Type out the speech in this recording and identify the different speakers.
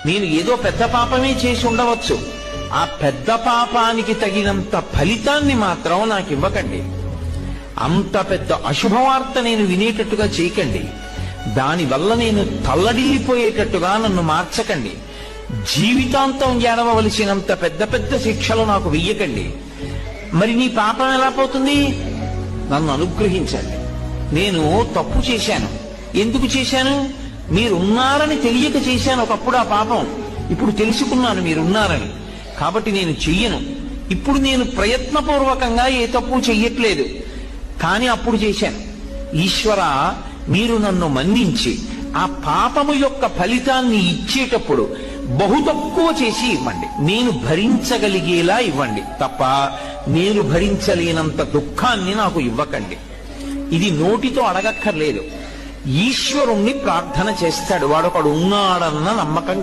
Speaker 1: నేను ఏదో పెద్ద పాపమే చేసి ఉండవచ్చు, ఆ పెద్ద పాపానికి తగినంత ఫలితాన్ని మాత్రం నాకు ఇవ్వకండి. అంత పెద్ద అశుభవార్త నేను వినేటట్టుగా చేయకండి. దానివల్ల నేను తల్లడిల్లిపోయేటట్టుగా నన్ను మార్చకండి. జీవితాంతం ఏడవలసినంత పెద్ద పెద్ద శిక్షలు నాకు వెయ్యకండి. మరి నీ పాపం ఎలా పోతుంది? నన్ను అనుగ్రహించండి. నేను తప్పు చేశాను. ఎందుకు చేశాను? మీరున్నారని తెలియక చేశాను ఒకప్పుడు ఆ పాపం. ఇప్పుడు తెలుసుకున్నాను మీరున్నారని, కాబట్టి నేను చెయ్యను. ఇప్పుడు నేను ప్రయత్నపూర్వకంగా ఏ తప్పు చెయ్యట్లేదు, కానీ అప్పుడు చేశాను. ఈశ్వర, మీరు నన్ను మన్నించి ఆ పాపము యొక్క ఫలితాన్ని ఇచ్చేటప్పుడు బహు తక్కువ చేసి ఇవ్వండి. నేను భరించగలిగేలా ఇవ్వండి తప్ప నేను భరించలేనంత దుఃఖాన్ని నాకు ఇవ్వకండి. ఇది నోటితో అడగక్కర్లేదు. ఈశ్వరుణ్ణి ప్రార్థన చేస్తాడు. వాడొకడు ఉన్నాడన్న నమ్మకం